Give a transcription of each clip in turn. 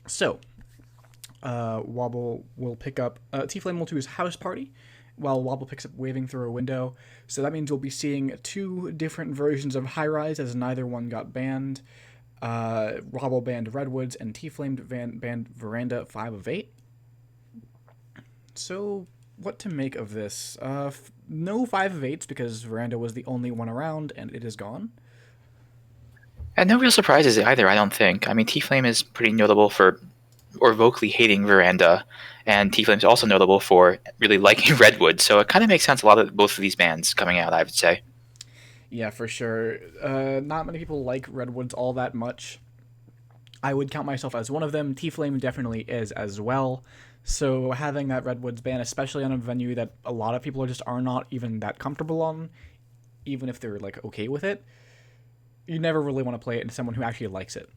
So, Wobble will pick up. Tflameee will do his house party, while Wobble picks up waving through a window. So that means we'll be seeing two different versions of High Rise, as neither one got banned. Wobble banned Redwoods, and Tflameee banned Veranda 5 of 8. So, what to make of this? No 5 of 8s because Veranda was the only one around, and it is gone. And no real surprises either, I don't think. I mean, Tflameee is pretty notable for or vocally hating Veranda, and Tflameee is also notable for really liking Redwood, so it kind of makes sense a lot of both of these bands coming out, I would say. Yeah, for sure. Not many people like Redwoods all that much. I would count myself as one of them. Tflameee definitely is as well. So having that Redwoods ban, especially on a venue that a lot of people are not even that comfortable on, even if they're like okay with it, you never really want to play it in someone who actually likes it.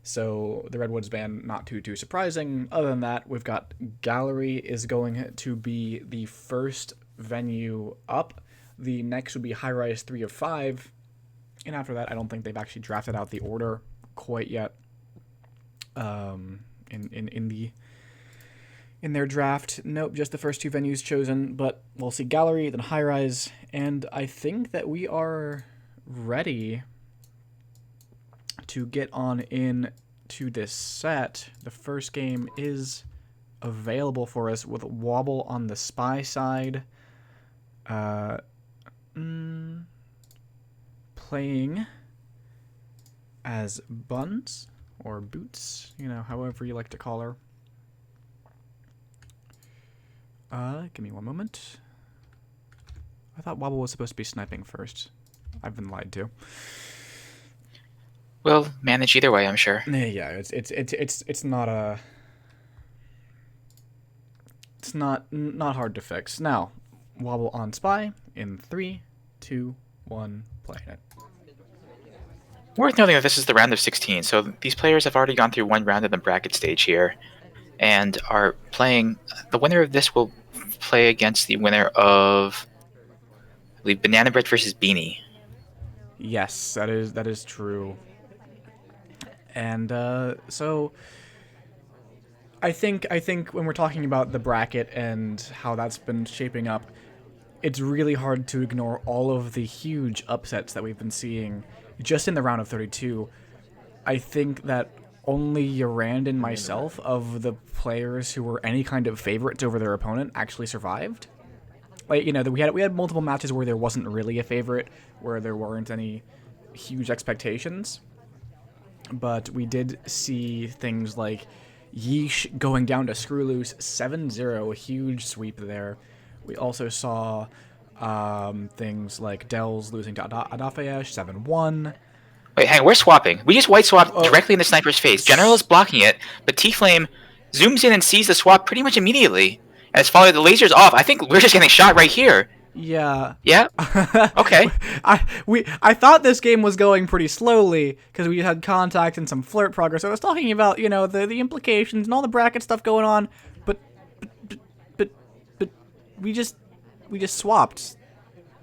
So the Redwoods ban, not too surprising. Other than that, we've got Gallery is going to be the first venue up. The next would be High Rise 3 of 5. And after that, I don't think they've actually drafted out the order quite yet. In their draft, nope, just the first two venues chosen. But we'll see Gallery, then High Rise, and I think that we are ready to get on in to this set. The first game is available for us with Wobble on the spy side. Playing as Buns or Boots, however you like to call her. Give me one moment. I thought Wobble was supposed to be sniping first. I've been lied to. Well, manage either way, I'm sure. Yeah, it's not a. It's not hard to fix. Now, Wobble on spy in 3, 2, 1, play it. Worth noting that this is the round of 16, so these players have already gone through one round of the bracket stage here, and are playing. The winner of this will play against the winner of, I believe, Banana Bread versus Beanie. Yes, that is true. And so I think when we're talking about the bracket and how that's been shaping up, it's really hard to ignore all of the huge upsets that we've been seeing just in the round of 32. I think that only Yorand and myself, of the players who were any kind of favorites over their opponent, actually survived. Like, we had multiple matches where there wasn't really a favorite, where there weren't any huge expectations. But we did see things like Yeesh going down to Screwloose 7-0, a huge sweep there. We also saw things like Dells losing to Adafayesh 7-1. Wait, hang on, we're swapping. We just white swapped directly in the sniper's face. General is blocking it, but Tflameee zooms in and sees the swap pretty much immediately. And it's followed the laser's off. I think we're just getting shot right here. Yeah. Yeah? Okay. I thought this game was going pretty slowly because we had contact and some flirt progress. I was talking about, the implications and all the bracket stuff going on, but we just swapped.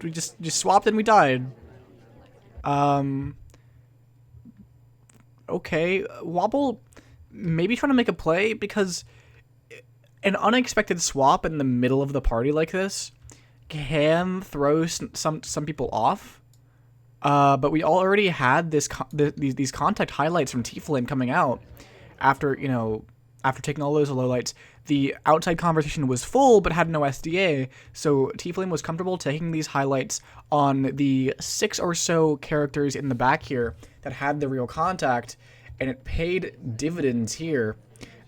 We just swapped and we died. Okay, Wobble maybe trying to make a play, because an unexpected swap in the middle of the party like this can throw some people off. But we already had these contact highlights from Tflameee coming out after taking all those lowlights. The outside conversation was full but had no SDA, so Tflameee was comfortable taking these highlights on the 6 or so characters in the back here that had the real contact, and it paid dividends here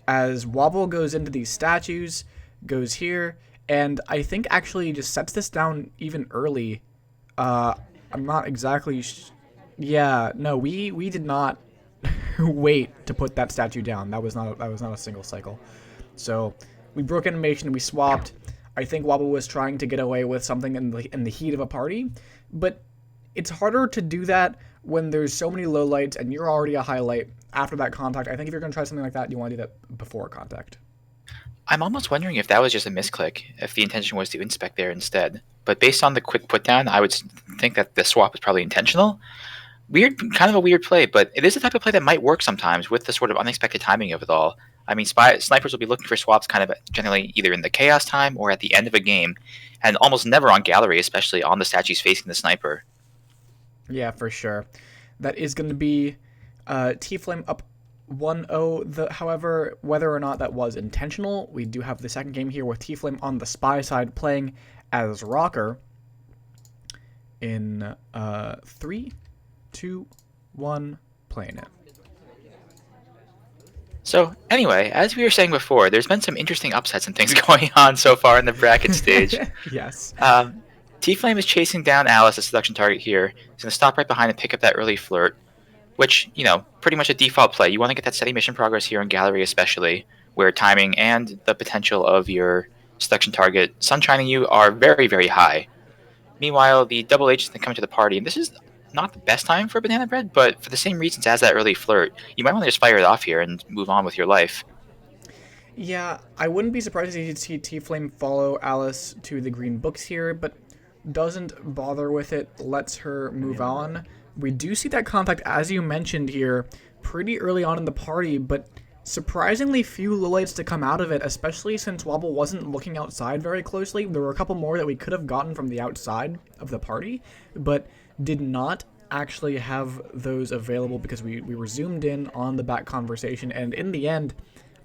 as Wobble goes into these statues, goes here, and I think actually just sets this down even early. I'm not exactly. Yeah, no, we did not wait to put that statue down. That was not a single cycle. So we broke animation, we swapped. I think Wobble was trying to get away with something in the heat of a party, but it's harder to do that when there's so many lowlights and you're already a highlight after that contact. I think if you're going to try something like that, you want to do that before contact. I'm almost wondering if that was just a misclick, if the intention was to inspect there instead. But based on the quick put down, I would think that the swap was probably intentional. Weird, kind of a weird play, but it is the type of play that might work sometimes with the sort of unexpected timing of it all. I mean, snipers will be looking for swaps kind of generally either in the chaos time or at the end of a game, and almost never on gallery, especially on the statues facing the sniper. Yeah, for sure. That is going to be Tflameee up 1-0. However, whether or not that was intentional, we do have the second game here with Tflameee on the spy side playing as Rocker in 3, 2, 1, playing it. So anyway, as we were saying before, there's been some interesting upsets and things going on so far in the bracket stage. Yes. Tflameee is chasing down Alice, a seduction target here. He's going to stop right behind and pick up that early flirt, which, pretty much a default play. You want to get that steady mission progress here in gallery especially, where timing and the potential of your seduction target sunshining you are very, very high. Meanwhile, the double agents that come to the party, and this is not the best time for banana bread, but for the same reasons as that early flirt, you might want to just fire it off here and move on with your life. Yeah, I wouldn't be surprised to see Tflameee follow Alice to the green books here, but doesn't bother with it, lets her move on. We do see that contact, as you mentioned here, pretty early on in the party, but surprisingly few lowlights to come out of it, especially since Wobble wasn't looking outside very closely. There were a couple more that we could have gotten from the outside of the party, but did not actually have those available because we were zoomed in on the back conversation, and in the end,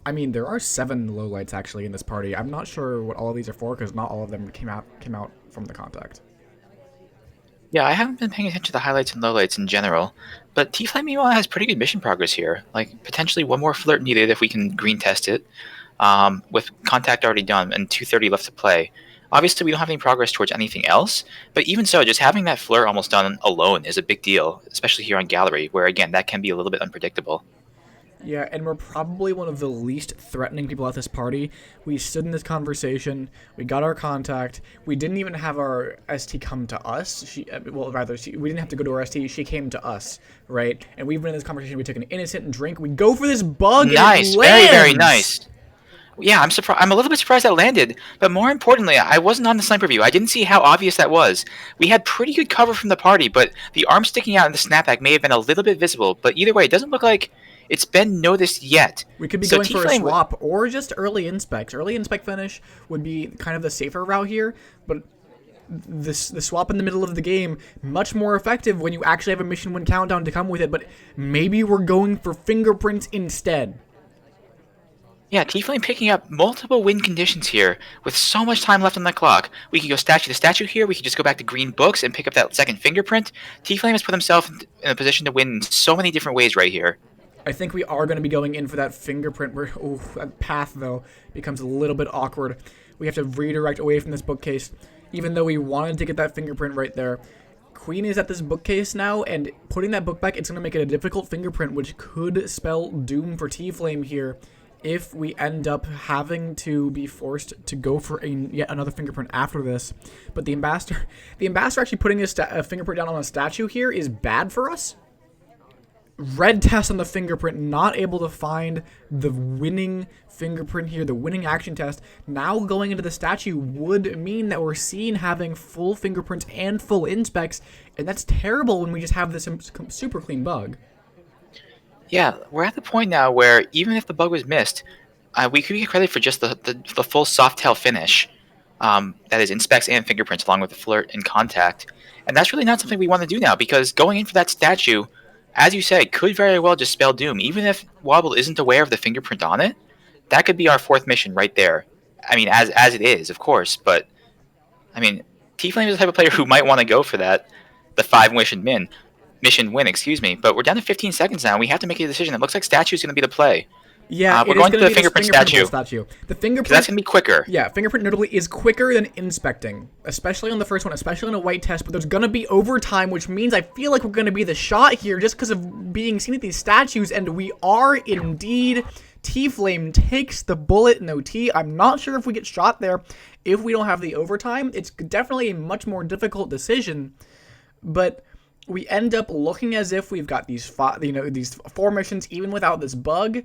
I mean, there are 7 lowlights actually in this party. I'm not sure what all of these are for because not all of them came out from the contact. Yeah, I haven't been paying attention to the highlights and lowlights in general, but Tflameee meanwhile has pretty good mission progress here. Like, potentially one more flirt needed if we can green test it, with contact already done and 230 left to play. Obviously, we don't have any progress towards anything else, but even so, just having that flirt almost done alone is a big deal, especially here on gallery, where, again, that can be a little bit unpredictable. Yeah, and we're probably one of the least threatening people at this party. We stood in this conversation, we got our contact, we didn't even have our ST come to us. We didn't have to go to our ST, she came to us, right? And we've been in this conversation, we took an innocent drink, we go for this bug, Nice, and it very, very lands! nice. Yeah, I'm surprised. I'm a little bit surprised that landed, but more importantly, I wasn't on the sniper view. I didn't see how obvious that was. We had pretty good cover from the party, but the arm sticking out in the snapback may have been a little bit visible. But either way, it doesn't look like it's been noticed yet. We could be So going for a Tflameee swap or just early inspect. Early inspect finish would be kind of the safer route here, but the swap in the middle of the game, much more effective when you actually have a mission win countdown to come with it, but maybe we're going for fingerprints instead. Yeah, Tflameee picking up multiple win conditions here with so much time left on the clock. We could go statue to statue here. We could just go back to green books and pick up that second fingerprint. Tflameee has put himself in a position to win in so many different ways right here. I think we are going to be going in for that fingerprint. That path, though, becomes a little bit awkward. We have to redirect away from this bookcase, even though we wanted to get that fingerprint right there. Queen is at this bookcase now, and putting that book back, it's going to make it a difficult fingerprint, which could spell doom for Tflameee here if we end up having to be forced to go for yet another fingerprint after this. But the ambassador actually putting a fingerprint down on a statue here is bad for us. Red test on the fingerprint, not able to find the winning fingerprint here, the winning action test. Now going into the statue would mean that we're seen having full fingerprints and full inspects, and that's terrible when we just have this super clean bug. Yeah, we're at the point now where even if the bug was missed, we could get credit for just the full soft tail finish. That is inspects and fingerprints along with the flirt and contact. And that's really not something we want to do now, because going in for that statue, as you said, could very well just spell doom. Even if Wobble isn't aware of the fingerprint on it, that could be our 4th mission right there. I mean, as it is, of course, but I mean, Tflameee is the type of player who might want to go for that, the 5 mission win, excuse me. But we're down to 15 seconds now, and we have to make a decision. It looks like statue is going to be the play. Yeah, we're going to the fingerprint statue. The fingerprint, that's going to be quicker. Yeah, fingerprint notably is quicker than inspecting, especially on the first one, especially on a white test, but there's going to be overtime, which means I feel like we're going to be the shot here just because of being seen at these statues, and we are indeed. Tflameee takes the bullet in OT. I'm not sure if we get shot there if we don't have the overtime. It's definitely a much more difficult decision, but we end up looking as if we've got these 4 missions even without this bug.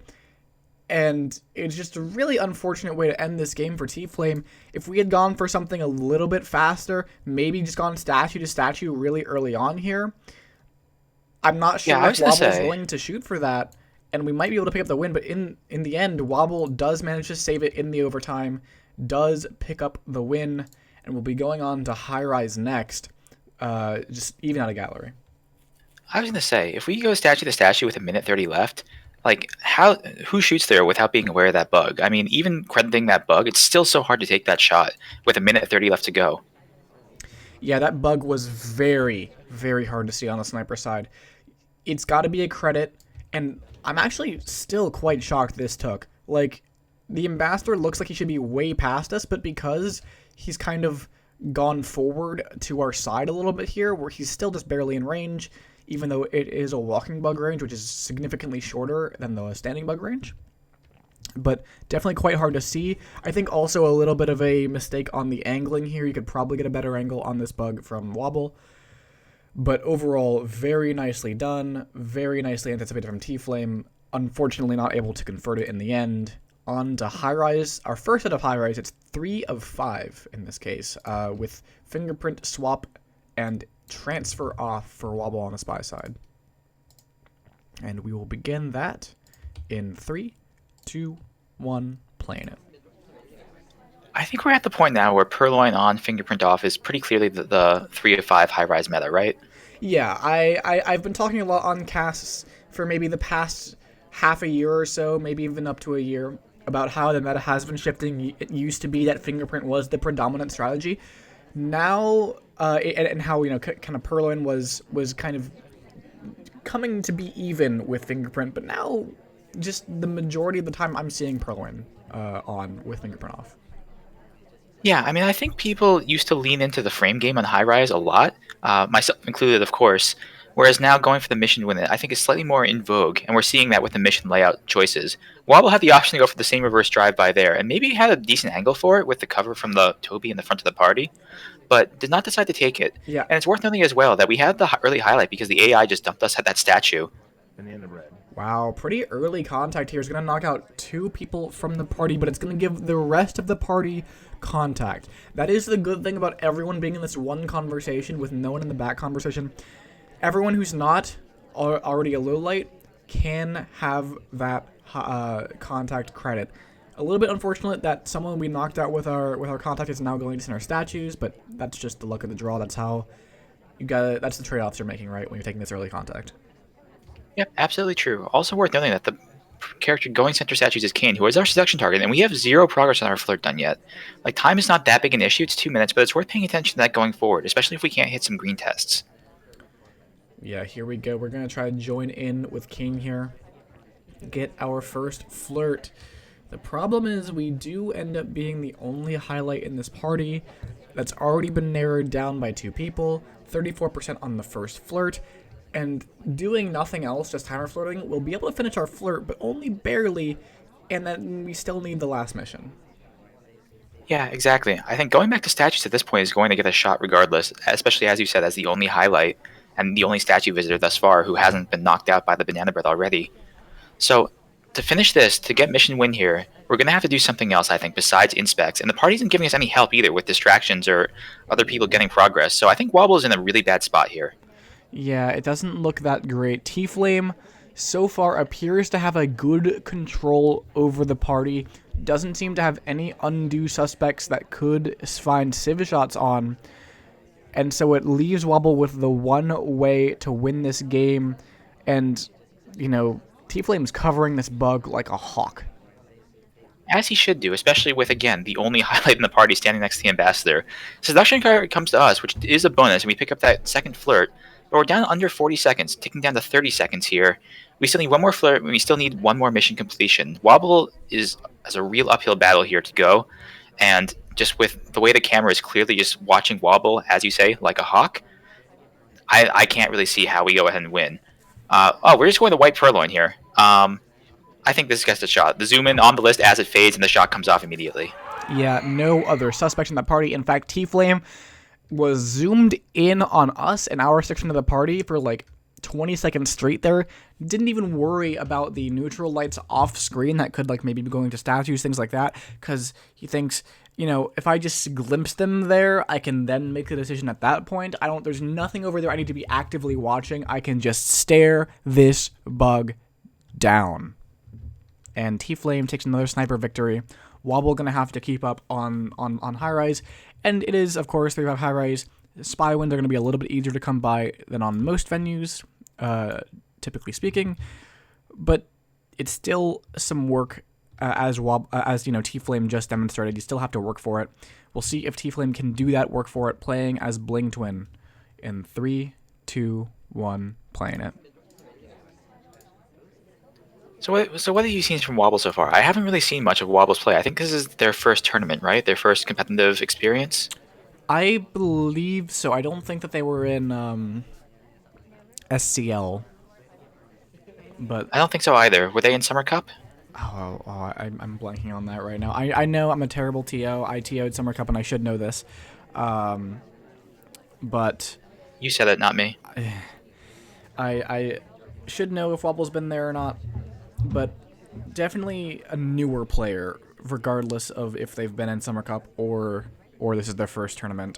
And it's just a really unfortunate way to end this game for Tflameee. If we had gone for something a little bit faster, maybe just gone statue to statue really early on here, I'm not Yeah, sure I if was gonna Wobble's say. willing to shoot for that, and we might be able to pick up the win. But in the end, Wobble does manage to save it in the overtime, does pick up the win, and we'll be going on to High Rise next. Just even out of gallery. I was gonna say, if we go statue to statue with a minute 30 left, like who shoots there without being aware of that bug? I mean, even crediting that bug, it's still so hard to take that shot with a minute 30 left to go. Yeah, that bug was very, very hard to see on the sniper side. It's got to be a credit, and I'm actually still quite shocked this took. Like, the ambassador looks like he should be way past us, but because he's kind of gone forward to our side a little bit here, where he's still just barely in range, even though it is a walking bug range, which is significantly shorter than the standing bug range. But definitely quite hard to see. I think also a little bit of a mistake on the angling here. You could probably get a better angle on this bug from Wobble. But overall, very nicely done. Very nicely anticipated from Tflameee. Unfortunately not able to convert it in the end. On to High Rise. Our first set of High Rise, it's 3 of 5 in this case, with fingerprint swap and transfer off for Wobble on the spy side. And we will begin that in 3, 2, 1, playing it. I think we're at the point now where Purloin on, fingerprint off is pretty clearly the 3 of 5 high rise meta, right? Yeah, I've been talking a lot on casts for maybe the past half a year or so, maybe even up to a year, about how the meta has been shifting. It used to be that fingerprint was the predominant strategy. Now, and how, kind of Purloin was kind of coming to be even with fingerprint, but now just the majority of the time I'm seeing Purloin on with fingerprint off. Yeah, I mean, I think people used to lean into the frame game on high rise a lot, myself included, of course. Whereas now going for the mission win it, I think is slightly more in vogue, and we're seeing that with the mission layout choices. Wobble had the option to go for the same reverse drive-by there, and maybe had a decent angle for it with the cover from the Toby in the front of the party, but did not decide to take it. Yeah. And it's worth noting as well that we had the early highlight because the AI just dumped us at that statue. Wow, pretty early contact here is going to knock out 2 people from the party, but it's going to give the rest of the party contact. That is the good thing about everyone being in this one conversation with no one in the back conversation. Everyone who's not already a low light can have that contact credit. A little bit unfortunate that someone we knocked out with our contact is now going to center statues, but that's just the luck of the draw. That's how that's the trade-offs you're making, right, when you're taking this early contact. Yep, absolutely true. Also worth noting that the character going center statues is Kane, who is our seduction target, and we have 0 progress on our flirt done yet. Like, time is not that big an issue, it's 2 minutes, but it's worth paying attention to that going forward, especially if we can't hit some green tests. Yeah, here we go. We're going to try to join in with King here. Get our first flirt. The problem is we do end up being the only highlight in this party that's already been narrowed down by 2 people, 34% on the first flirt, and doing nothing else, just timer flirting, we'll be able to finish our flirt, but only barely, and then we still need the last mission. Yeah, exactly. I think going back to statues at this point is going to get a shot regardless, especially as you said, as the only highlight and the only statue visitor thus far who hasn't been knocked out by the banana bread already. So to finish this, to get mission win here, we're going to have to do something else, I think, besides inspects. And the party isn't giving us any help either with distractions or other people getting progress. So I think Wobble is in a really bad spot here. Yeah, it doesn't look that great. Tflameee so far appears to have a good control over the party. Doesn't seem to have any undue suspects that could find civ shots on. And so it leaves Wobble with the one way to win this game. And, Tflamee's covering this bug like a hawk. As he should do, especially with, again, the only highlight in the party standing next to the ambassador. Seduction card comes to us, which is a bonus, and we pick up that second flirt. But we're down under 40 seconds, ticking down to 30 seconds here. We still need one more flirt, and we still need one more mission completion. Wobble has a real uphill battle here to go, and just with the way the camera is clearly just watching Wobble, as you say, like a hawk, I can't really see how we go ahead and win. We're just going to white Purloin here. I think this gets a shot. The zoom in on the list as it fades, and the shot comes off immediately. Yeah, no other suspects in that party. In fact, Tflameee was zoomed in on us and our section of the party for like 20 seconds straight there. didn't even worry about the neutral lights off screen that could like maybe be going to statues, things like that, because he thinks, if I just glimpse them there, I can then make the decision at that point. There's nothing over there I need to be actively watching. I can just stare this bug down. And Tflameee takes another sniper victory. Wobble gonna have to keep up on high rise, and it is of course 3-5 high rise. Spy wins are gonna be a little bit easier to come by than on most venues, typically speaking, but it's still some work. As Tflameee just demonstrated, you still have to work for it. We'll see if Tflameee can do that work for it, playing as Bling Twin. In 3, 2, 1, playing it. So what have you seen from Wobble so far? I haven't really seen much of Wobble's play. I think this is their first tournament, right? Their first competitive experience? I believe so. I don't think that they were in SCL. But I don't think so either. Were they in Summer Cup? I'm blanking on that right now. I know I'm a terrible TO. I TO'd Summer Cup and I should know this. But You said it, not me. I should know if Wobble's been there or not. But definitely a newer player, regardless of if they've been in Summer Cup or this is their first tournament.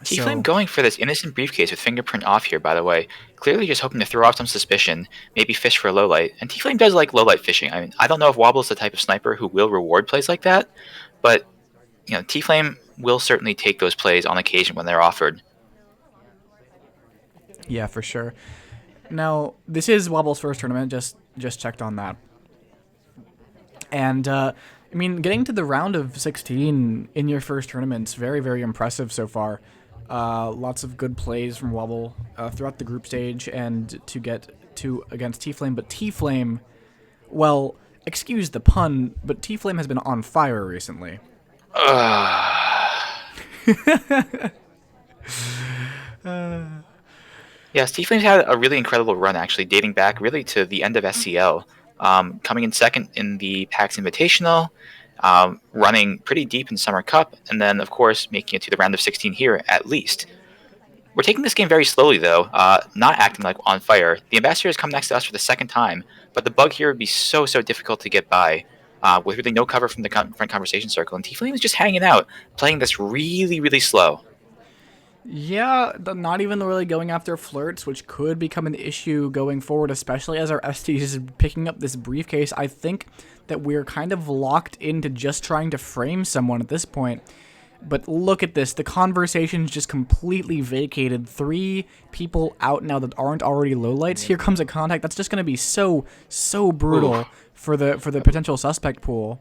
Tflameee going for this innocent briefcase with fingerprint off here, by the way. Clearly just hoping to throw off some suspicion, maybe fish for a low light. And Tflameee does like low light fishing. I mean, I don't know if Wobble's the type of sniper who will reward plays like that, but Tflameee will certainly take those plays on occasion when they're offered. Yeah, for sure. Now, this is Wobble's first tournament, just checked on that. And, getting to the round of 16 in your first tournament's very, very impressive so far. Lots of good plays from Wobble throughout the group stage and to get to against Tflameee. But Tflameee, well, excuse the pun, but Tflameee has been on fire recently. Yes, Tflamee's had a really incredible run, actually, dating back really to the end of SCL. Coming in second in the PAX Invitational, running pretty deep in Summer Cup, and then, of course, making it to the round of 16 here, at least. We're taking this game very slowly, though, not acting like on fire. The Ambassador has come next to us for the second time, but the bug here would be so difficult to get by, with really no cover from the front conversation circle, and Tflameee is just hanging out, playing this really, really slow. Yeah, not even really going after flirts, which could become an issue going forward, especially as our ST is picking up this briefcase. I think that we're kind of locked into just trying to frame someone at this point. But look at this. The conversation's just completely vacated. 3 people out now that aren't already lowlights. Here comes a contact. That's just going to be so brutal for the potential suspect pool.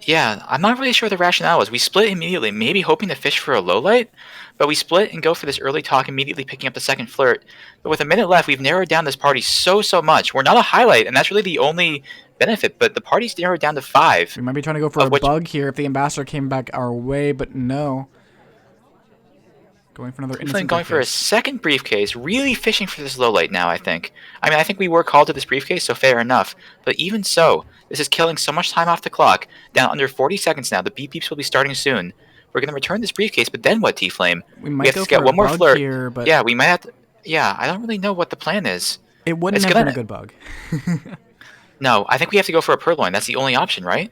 Yeah, I'm not really sure the rationale was. We split immediately, maybe hoping to fish for a low light, but we split and go for this early talk, immediately picking up the second flirt. But with a minute left, we've narrowed down this party so much. We're not a highlight, and that's really the only benefit, but the party's narrowed down to 5. We might be trying to go for a bug here if the Ambassador came back our way, but no. Going for another innocent going for a second briefcase, really fishing for this low light now, I think. I think we were called to this briefcase, so fair enough. But even so, this is killing so much time off the clock. Down under 40 seconds now. The beep beeps will be starting soon. We're going to return this briefcase, but then what, Tflameee? We have to get one more flirt here, but yeah, we might have to. Yeah, I don't really know what the plan is. It wouldn't have been a good bug. No, I think we have to go for a purloin. That's the only option, right?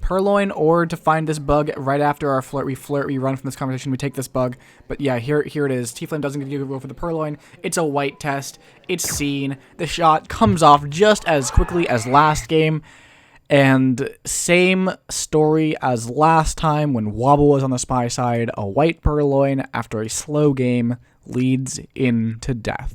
Purloin, or to find this bug right after our flirt, we run from this conversation, we take this bug. But yeah, here it is. Tflameee doesn't get to go for the purloin. It's a white test. It's seen. The shot comes off just as quickly as last game. And same story as last time when Wobble was on the spy side. A white purloin after a slow game leads into death.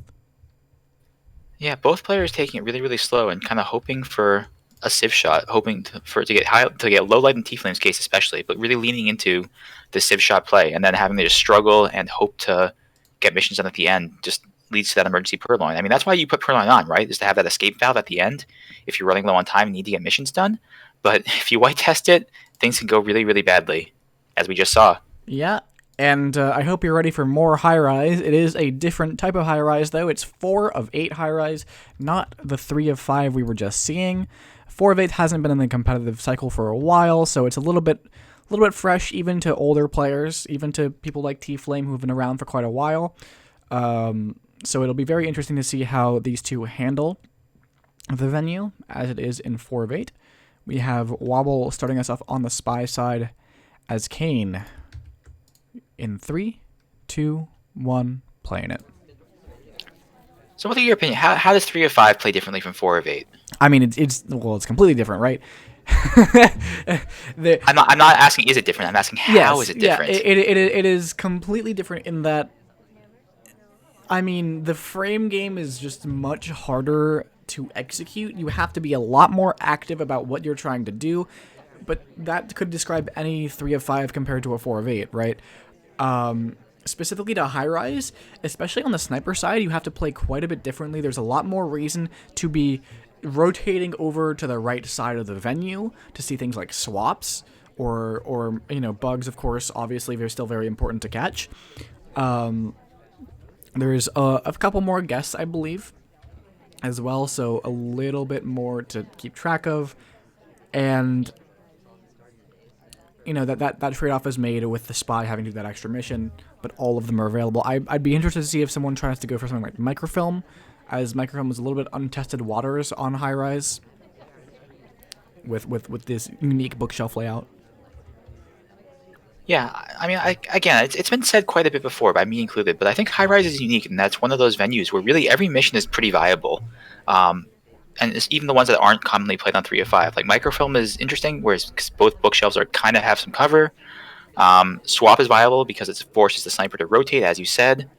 Yeah, both players taking it really, really slow and kind of hoping for a civ shot, hoping to get low light in Tflamee's case especially, but really leaning into the civ shot play, and then having to just struggle and hope to get missions done at the end just leads to that emergency purloin. That's why you put purloin on, right? Is to have that escape valve at the end if you're running low on time and need to get missions done. But if you white test it, things can go really, really badly, as we just saw. Yeah. And I hope you're ready for more high-rise. It is a different type of high-rise, though. It's 4 of 8 high-rise, not the 3 of 5 we were just seeing. 4 of 8 hasn't been in the competitive cycle for a while, so it's a little bit fresh, even to older players, even to people like Tflameee who've been around for quite a while. So it'll be very interesting to see how these two handle the venue, as it is in 4 of 8. We have Wobble starting us off on the spy side as Kane in 3, 2, 1, playing it. So what are your opinion? How does 3 of 5 play differently from 4 of 8? I mean, it's completely different, right? I'm not asking is it different. I'm asking how is it different? Yeah, it is completely different in that. I mean, the frame game is just much harder to execute. You have to be a lot more active about what you're trying to do, but that could describe any 3 of 5 compared to a 4 of 8, right? Specifically to high rise, especially on the sniper side, you have to play quite a bit differently. There's a lot more reason to be rotating over to the right side of the venue to see things like swaps or bugs. Of course, obviously, they're still very important to catch. There's a couple more guests, I believe, as well, so a little bit more to keep track of, and that trade-off is made with the spy having to do that extra mission, but all of them are available. I'd be interested to see if someone tries to go for something like microfilm, as microfilm is a little bit untested waters on high rise with this unique bookshelf layout. Yeah, I mean, again, it's been said quite a bit before, by me included, but I think High Rise is unique, and that's one of those venues where really every mission is pretty viable. And it's even the ones that aren't commonly played on 3 of 5. Like, Microfilm is interesting, whereas both bookshelves are kind of have some cover. Swap is viable because it forces the sniper to rotate, as you said.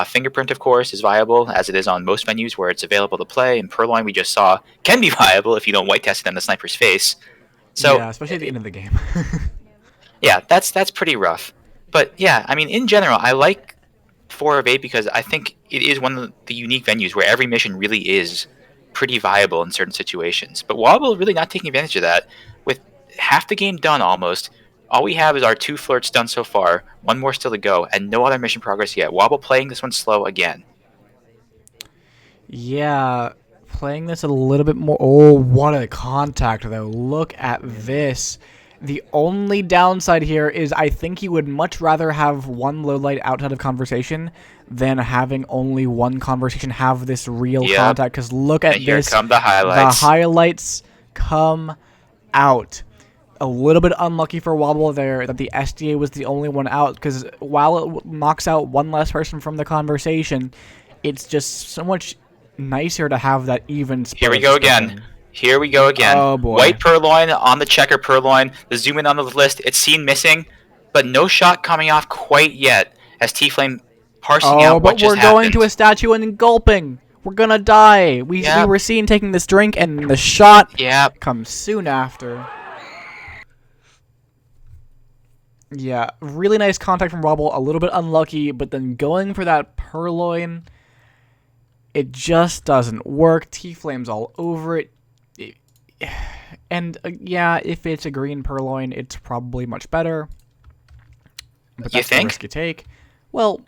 Fingerprint, of course, is viable, as it is on most venues where it's available to play, and Purloin, we just saw, can be viable if you don't white test it in the sniper's face. So, yeah, especially at the end of the game. yeah, that's pretty rough. But yeah, I mean, in general, I like 4 of 8 because I think it is one of the unique venues where every mission really is pretty viable in certain situations. But Wobble really not taking advantage of that. With half the game done almost, all we have is our 2 flirts done so far, 1 more still to go, and no other mission progress yet. Wobble playing this one slow again. Yeah, playing this a little bit more. Oh, what a contact, though. Look at this. The only downside here is I think he would much rather have one low light outside of conversation than having only one conversation have this real contact. Because look at and here this. come the highlights. The highlights come out. A little bit unlucky for Wobble there that the SDA was the only one out, because while it knocks out one less person from the conversation, it's just so much nicer to have that even split. Here we go again. Here we go again. Oh, boy. White Purloin on the checker Purloin. The zoom in on the list. It's seen missing, but no shot coming off quite yet as Tflameee parsing out what just happened. Oh, but we're going to a statue and gulping. We're gonna die. We were seen taking this drink, and the shot comes soon after. Yeah, really nice contact from Wobble. A little bit unlucky, but then going for that Purloin, it just doesn't work. Tflamee's all over it. And yeah, if it's a green Purloin, it's probably much better. But that's the risk you take. Well,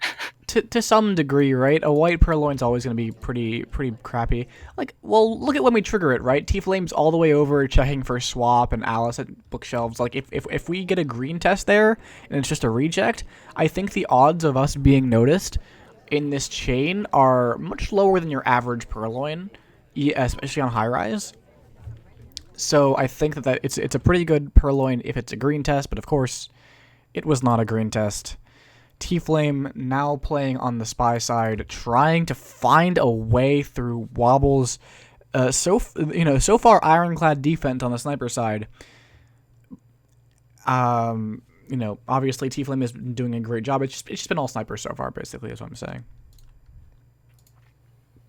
to some degree, right? A white Purloin's always going to be pretty crappy. Like, well, look at when we trigger it, right? Tflamee's all the way over checking for swap and Alice at bookshelves. Like, if we get a green test there and it's just a reject, I think the odds of us being noticed in this chain are much lower than your average Purloin, especially on high rise. So I think that it's a pretty good Purloin if it's a green test, but of course, it was not a green test. Tflameee now playing on the spy side, trying to find a way through Wobble's so far ironclad defense on the sniper side. Obviously Tflameee is doing a great job. It's just been all snipers so far, basically, is what I'm saying.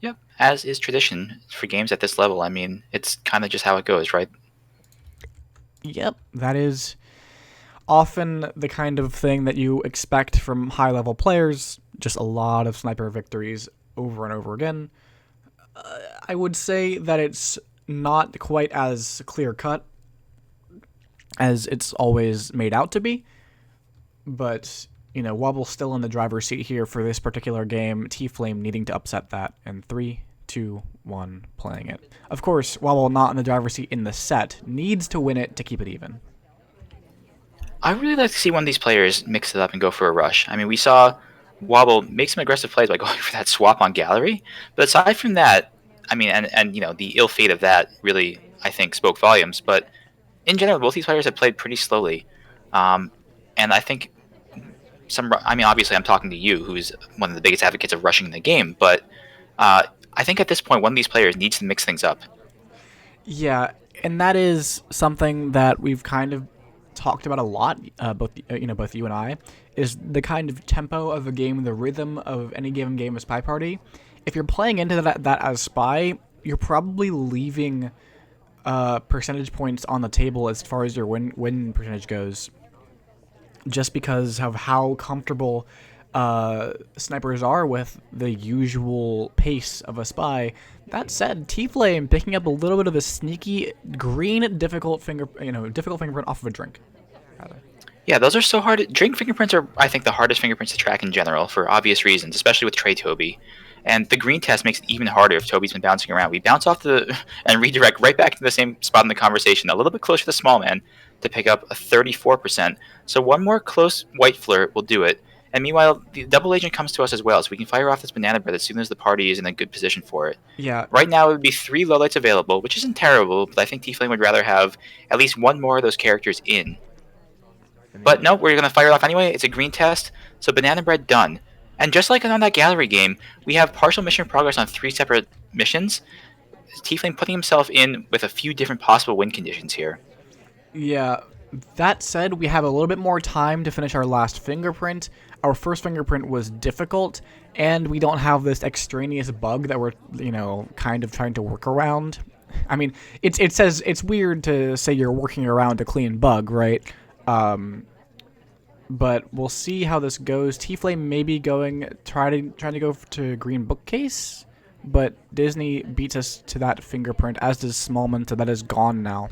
Yep, as is tradition for games at this level. I mean, it's kind of just how it goes, right? Yep, that is often the kind of thing that you expect from high-level players. Just a lot of sniper victories over and over again. I would say that it's not quite as clear-cut as it's always made out to be, but Wobble's still in the driver's seat here for this particular game. Tflameee needing to upset that in 3, 2, 1, playing it. Of course, Wobble not in the driver's seat in the set, needs to win it to keep it even. I really like to see one of these players mix it up and go for a rush. I mean, we saw Wobble make some aggressive plays by going for that swap on gallery. But aside from that, I mean, and the ill fate of that really, I think, spoke volumes. But in general, both these players have played pretty slowly, um, and I think I mean, obviously, I'm talking to you, who's one of the biggest advocates of rushing the game, but I think at this point, one of these players needs to mix things up. Yeah, and that is something that we've kind of talked about a lot. Both you and I, is the kind of tempo of a game, the rhythm of any given game of Spy Party. If you're playing into that as Spy, you're probably leaving percentage points on the table as far as your win percentage goes, just because of how comfortable snipers are with the usual pace of a spy. That said, Tflameee picking up a little bit of a sneaky green difficult fingerprint off of a drink. Rather. Yeah, those are so hard. Drink fingerprints are, I think, the hardest fingerprints to track in general for obvious reasons, especially with Trey Toby. And the green test makes it even harder if Toby's been bouncing around. We bounce off and redirect right back to the same spot in the conversation, a little bit closer to the small man to pick up a 34%. So one more close white flirt will do it. And meanwhile, the double agent comes to us as well, so we can fire off this banana bread as soon as the party is in a good position for it. Yeah. Right now, it would be 3 lowlights available, which isn't terrible, but I think Tflameee would rather have at least one more of those characters in. But no, we're going to fire it off anyway. It's a green test, so banana bread done. And just like on that gallery game, we have partial mission progress on 3 separate missions. Tflameee putting himself in with a few different possible win conditions here. Yeah. That said, we have a little bit more time to finish our last fingerprint. Our first fingerprint was difficult, and we don't have this extraneous bug that we're, kind of trying to work around. I mean, it says it's weird to say you're working around a clean bug, right? But we'll see how this goes. Tflameee maybe trying to go to green bookcase, but Disney beats us to that fingerprint, as does Smallman, so that is gone now.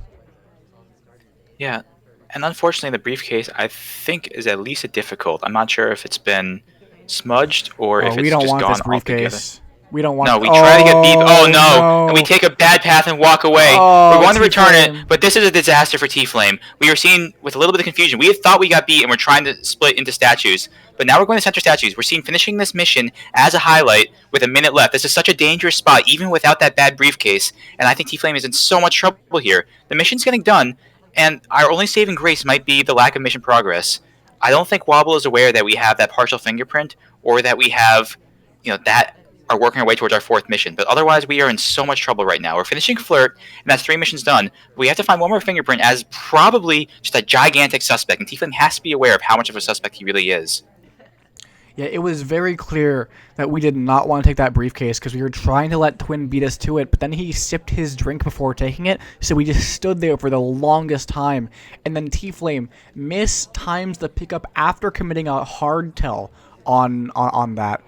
Yeah, and unfortunately, the briefcase I think is at least a difficult. I'm not sure if it's been smudged or if We it's don't just want gone this altogether. briefcase. We don't want. No, we try to get beep. Oh no! And we No. take a bad path and walk away. Oh, We're going to return Tflameee. it, but this is a disaster for Tflameee. We are seeing with a little bit of confusion. We had thought we got beat and we're trying to split into statues, but now we're going to center statues. We're seeing finishing this mission as a highlight with a minute left. This is such a dangerous spot, even without that bad briefcase. And I think Tflameee is in so much trouble here. The mission's getting done, and our only saving grace might be the lack of mission progress. I don't think Wobble is aware that we have that partial fingerprint or that we have, that are working our way towards our 4th mission. But otherwise, we are in so much trouble right now. We're finishing Flirt, and that's 3 missions done. We have to find one more fingerprint as probably just a gigantic suspect, and Tflameee has to be aware of how much of a suspect he really is. Yeah, it was very clear that we did not want to take that briefcase because we were trying to let Twin beat us to it, but then he sipped his drink before taking it, so we just stood there for the longest time. And then Tflameee mistimes the pickup after committing a hard tell on that,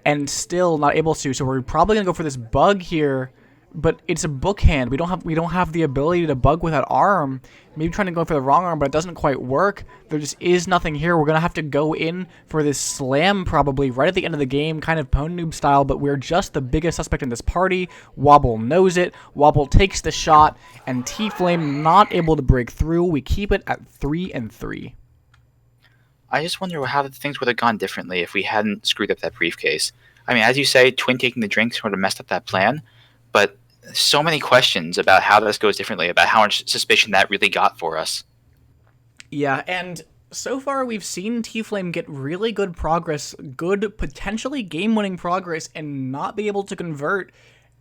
and still not able to. So we're probably gonna go for this bug here, but it's a bookhand. We don't have the ability to bug with that arm. Maybe trying to go for the wrong arm, but it doesn't quite work. There just is nothing here. We're gonna have to go in for this slam probably right at the end of the game, kind of Pwn Noob style. But we're just the biggest suspect in this party. Wobble knows it. Wobble takes the shot, and Tflameee not able to break through. We keep it at 3-3. I just wonder how things would have gone differently if we hadn't screwed up that briefcase. I mean, as you say, Twin taking the drink sort of messed up that plan, but so many questions about how this goes differently, about how much suspicion that really got for us. Yeah, and so far we've seen Tflameee get really good progress, good potentially game-winning progress, and not be able to convert.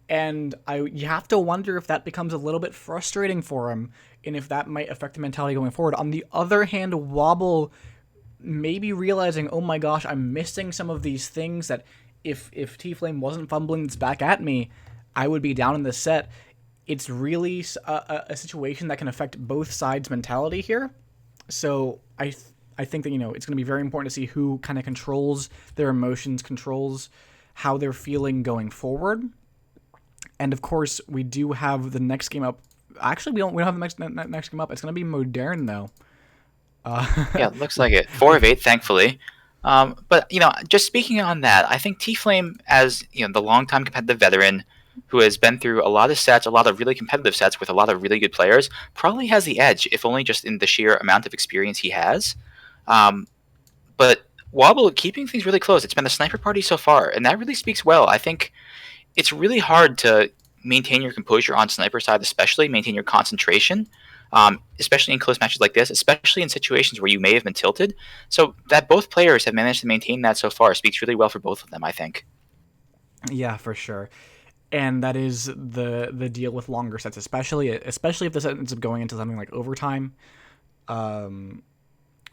And you have to wonder if that becomes a little bit frustrating for him, and if that might affect the mentality going forward. On the other hand, Wobble maybe realizing, oh my gosh, I'm missing some of these things that if Tflameee wasn't fumbling this back at me, I would be down in the set. It's really a situation that can affect both sides' mentality here. So I think that, it's going to be very important to see who kind of controls their emotions, controls how they're feeling going forward. And of course, we do have the next game up. Actually, we don't have the next game up. It's going to be Modern, though. Yeah, it looks like it. 4 of 8, thankfully. But just speaking on that, I think Tflameee, as the longtime competitive veteran who has been through a lot of sets, a lot of really competitive sets with a lot of really good players, probably has the edge, if only just in the sheer amount of experience he has. But Wobble keeping things really close. It's been the sniper party so far, and that really speaks well. I think it's really hard to maintain your composure on sniper side, especially maintain your concentration, especially in close matches like this, especially in situations where you may have been tilted. So that both players have managed to maintain that so far speaks really well for both of them, I think. Yeah, for sure. And that is the deal with longer sets, especially if this ends up going into something like overtime,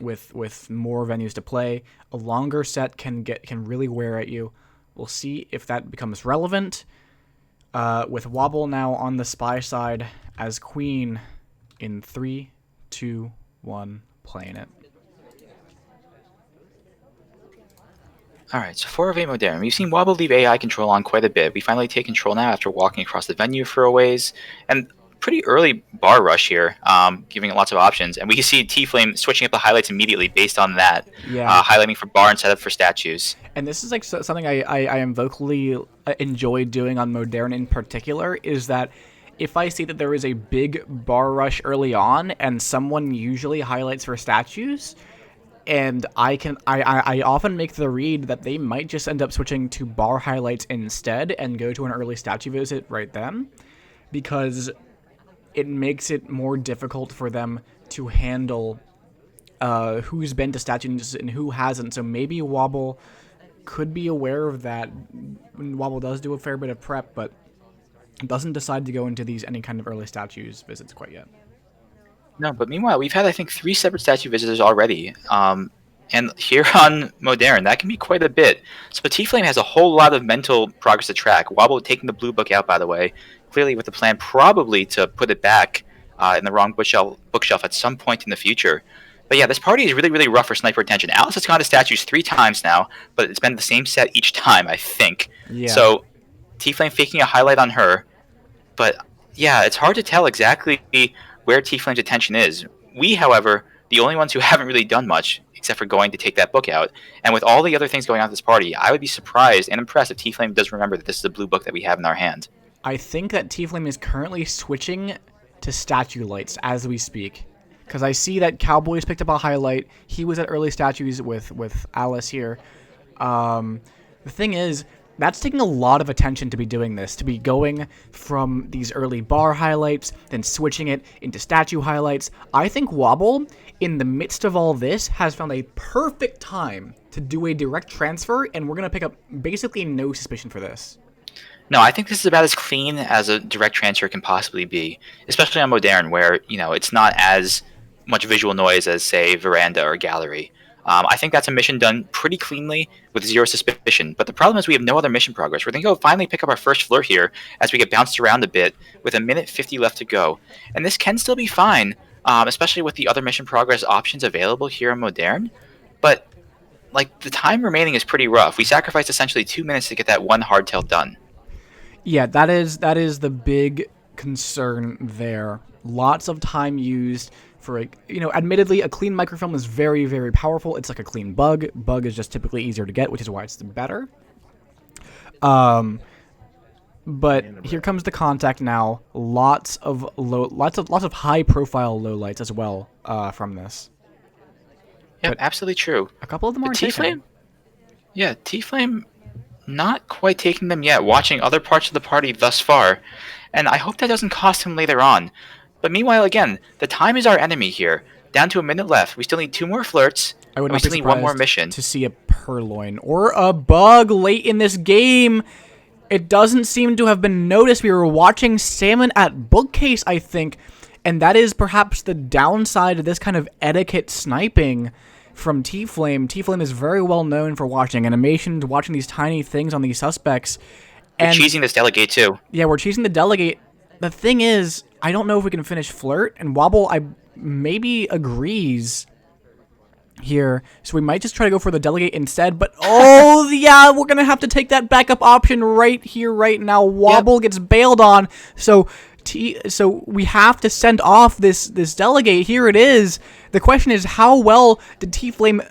with more venues to play. A longer set can really wear at you. We'll see if that becomes relevant. With Wobble now on the spy side as queen in 3, 2, 1, playing it. Alright, so for Ave Modern, we've seen Wobble leave AI control on quite a bit. We finally take control now after walking across the venue for a ways, and pretty early bar rush here, giving it lots of options. And we can see Tflameee switching up the highlights immediately based on that, highlighting for bar instead of for statues. And this is like something I am vocally enjoy doing on Modern in particular, is that if I see that there is a big bar rush early on and someone usually highlights for statues, and I often make the read that they might just end up switching to bar highlights instead and go to an early statue visit right then, because it makes it more difficult for them to handle who's been to statues and who hasn't. So maybe Wobble could be aware of that. Wobble does do a fair bit of prep, but doesn't decide to go into any kind of early statues visits quite yet. No, but meanwhile, we've had, I think, 3 separate statue visitors already. And here on Modern, that can be quite a bit. So Tflameee has a whole lot of mental progress to track. Wobble taking the blue book out, by the way, clearly with the plan probably to put it back in the wrong bookshelf at some point in the future. But yeah, this party is really, really rough for sniper attention. Alice has gone to statues 3 times now, but it's been the same set each time, I think. Yeah. So Tflameee faking a highlight on her. But yeah, it's hard to tell exactly where Tflamee's attention is. We, however, the only ones who haven't really done much, except for going to take that book out. And with all the other things going on at this party, I would be surprised and impressed if Tflameee does remember that this is the blue book that we have in our hand. I think that Tflameee is currently switching to statue lights as we speak. Because I see that Cowboys picked up a highlight. He was at early statues with Alice here. The thing is, that's taking a lot of attention to be doing this, to be going from these early bar highlights, then switching it into statue highlights. I think Wobble, in the midst of all this, has found a perfect time to do a direct transfer, and we're going to pick up basically no suspicion for this. No, I think this is about as clean as a direct transfer can possibly be, especially on Modern, where, it's not as much visual noise as, say, Veranda or Gallery. I think that's a mission done pretty cleanly with 0 suspicion, but the problem is we have no other mission progress. We're going to go finally pick up our first flirt here as we get bounced around a bit with 1:50 left to go. And this can still be fine, especially with the other mission progress options available here in Modern, but the time remaining is pretty rough. We sacrificed essentially 2 minutes to get that one hardtail done. Yeah, that is the big concern there. Lots of time used for admittedly, a clean microfilm is very, very powerful. It's like a clean bug. Bug is just typically easier to get, which is why it's better. But here comes the contact now. Lots of high profile low lights as well from this. Yeah, absolutely true. A couple of them are Tflameee. Yeah, Tflameee not quite taking them yet, watching other parts of the party thus far, and I hope that doesn't cost him later on. But meanwhile, again, the time is our enemy here. Down to 1 minute left. We still need 2 more flirts. I would we still need 1 more mission to see a purloin or a bug late in this game. It doesn't seem to have been noticed. We were watching Salmon at bookcase, I think, and that is perhaps the downside of this kind of etiquette sniping from Tflameee. Tflameee is very well known for watching animations, watching these tiny things on these suspects. We're cheesing this delegate too. Yeah, we're cheesing the delegate. The thing is, I don't know if we can finish flirt, and Wobble maybe agrees here, so we might just try to go for the delegate instead, but yeah, we're gonna have to take that backup option right here, right now. Wobble gets bailed on, so we have to send off this delegate. Here it is. The question is, how well did Tflameee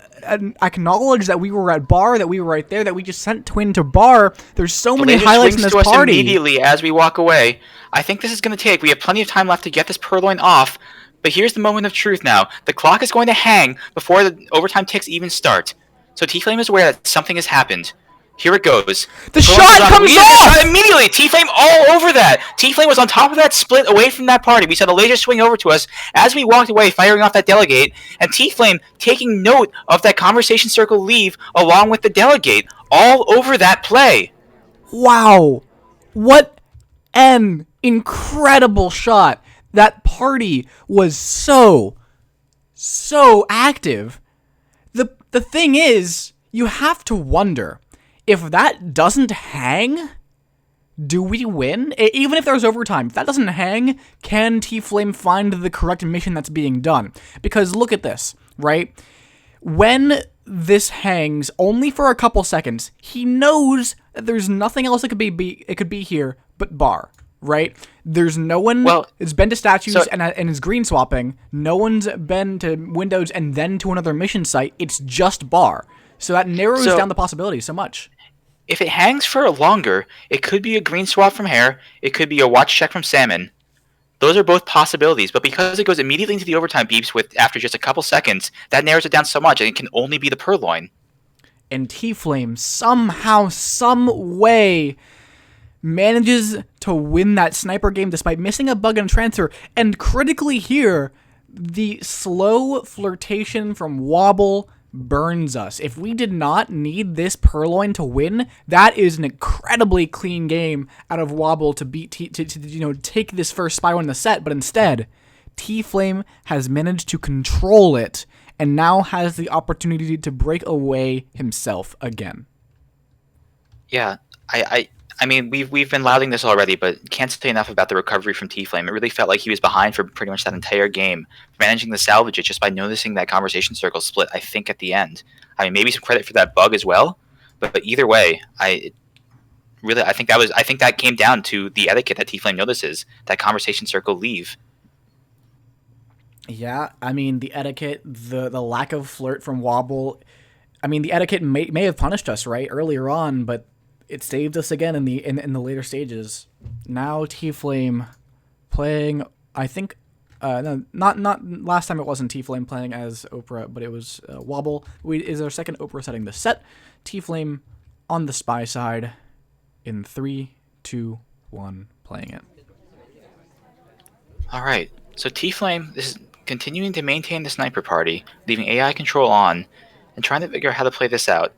acknowledge that we were at bar, that we were right there, that we just sent Twin to bar? There's so many highlights in this to us party. Immediately as we walk away. I think this is going to take. We have plenty of time left to get this purloin off, but here's the moment of truth now. The clock is going to hang before the overtime ticks even start. So Tflame is aware that something has happened. Here it goes. The Pulling shot on. comes We just get shot off! immediately. Tflame all over that. Tflame was on top of that split away from that party. We saw the laser swing over to us as we walked away, firing off that delegate, and Tflame taking note of that conversation circle leave along with the delegate all over that play. Wow. What an incredible shot. That party was so active. The thing is, you have to wonder, if that doesn't hang, do we win? Even if there's overtime, if that doesn't hang, can Tflame find the correct mission that's being done? Because look at this, right? When this hangs only for a couple seconds, he knows that there's nothing else that it could be here but bar, right? There's no one has been to statues and is green swapping. No one's been to windows and then to another mission site. It's just bar. So that narrows down the possibilities so much. If it hangs for longer, it could be a green swap from Hair. It could be a watch check from Salmon. Those are both possibilities, but because it goes immediately into the overtime beeps after just a couple seconds, that narrows it down so much, and it can only be the Purloin. And Tflame somehow, some way, manages to win that sniper game despite missing a bug and transfer. And critically here, the slow flirtation from Wobble burns us. If we did not need this Purloin to win, that is an incredibly clean game out of Wobble to beat to take this first spy in the set. But instead, Tflame has managed to control it and now has the opportunity to break away himself again. Yeah, I mean, we've been lauding this already, but can't say enough about the recovery from Tflame. It really felt like he was behind for pretty much that entire game, managing to salvage it just by noticing that conversation circle split, I think, at the end. I mean, maybe some credit for that bug as well, but either way, I think that came down to the etiquette that Tflame notices, that conversation circle leave. Yeah, I mean, the etiquette, the lack of flirt from Wobble. I mean, the etiquette may have punished us, right, earlier on, but it saved us again in the later stages. Now Tflame playing, I think, no, not last time it wasn't Tflame playing as Oprah, but it was Wobble. Is our second Oprah setting the set. Tflame on the spy side in 3, 2, 1, playing it. All right, so Tflame is continuing to maintain the sniper party, leaving AI control on, and trying to figure out how to play this out.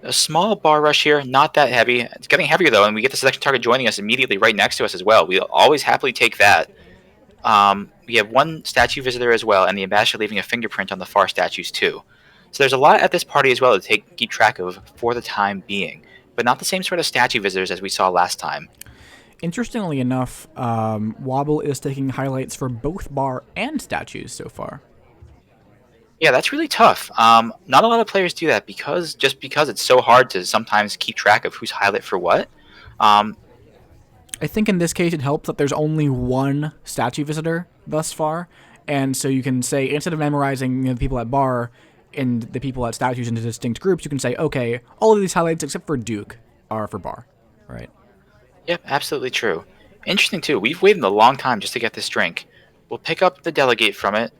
A small bar rush here, not that heavy. It's getting heavier though, and we get the selection target joining us immediately right next to us as well. We'll always happily take that. We have one statue visitor as well, and the ambassador leaving a fingerprint on the far statues too. So there's a lot at this party as well to keep track of for the time being, but not the same sort of statue visitors as we saw last time. Interestingly enough, Wobble is taking highlights for both bar and statues so far. Yeah, that's really tough. Not a lot of players do that because it's so hard to sometimes keep track of who's highlight for what. I think in this case it helps that there's only one statue visitor thus far, and so you can say, instead of memorizing the people at bar and the people at statues into distinct groups, you can say, okay, all of these highlights except for Duke are for bar, right? Yep, absolutely true. Interesting too. We've waited a long time just to get this drink. We'll pick up the delegate from it.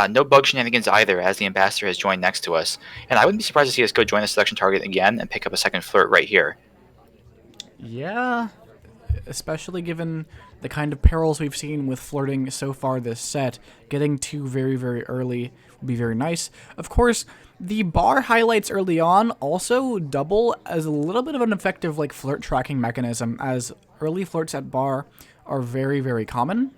No bug shenanigans either, as the ambassador has joined next to us. And I wouldn't be surprised to see us go join the selection target again and pick up a second flirt right here. Yeah, especially given the kind of perils we've seen with flirting so far this set. Getting to very, very early would be very nice. Of course, the bar highlights early on also double as a little bit of an effective flirt tracking mechanism, as early flirts at bar are very, very common.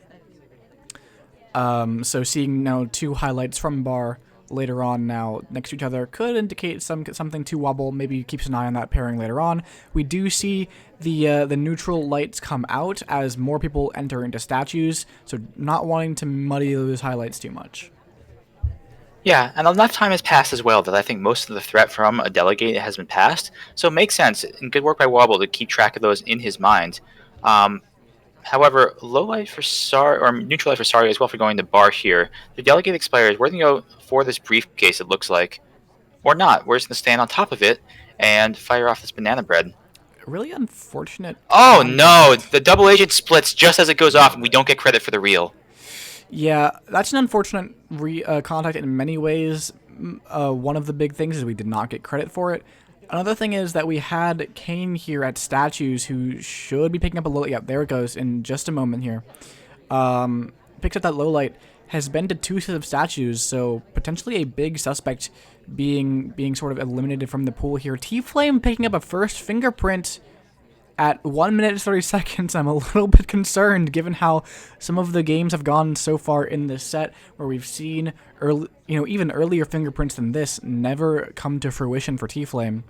So seeing now two highlights from bar later on now next to each other could indicate something to Wobble. Maybe keeps an eye on that pairing later on. We do see the neutral lights come out as more people enter into statues, so not wanting to muddy those highlights too much. Yeah, and enough time has passed as well that I think most of the threat from a delegate has been passed, so it makes sense, and good work by Wobble to keep track of those in his mind. However, low light for neutral light for Sari as well for going to bar here. The delegate expires. We're going to go for this briefcase, it looks like. Or not. We're just going to stand on top of it and fire off this banana bread. Really unfortunate. Oh no! The double agent splits just as it goes off, and we don't get credit for the reel. Yeah, that's an unfortunate contact in many ways. One of the big things is we did not get credit for it. Another thing is that we had Kane here at statues who should be picking up a low light. Yeah, there it goes in just a moment here. Picks up that low light, has been to two sets of statues, so potentially a big suspect being sort of eliminated from the pool here. Tflameee picking up a first fingerprint at 1 minute and 30 seconds. I'm a little bit concerned given how some of the games have gone so far in this set, where we've seen early, even earlier fingerprints than this never come to fruition for Tflameee.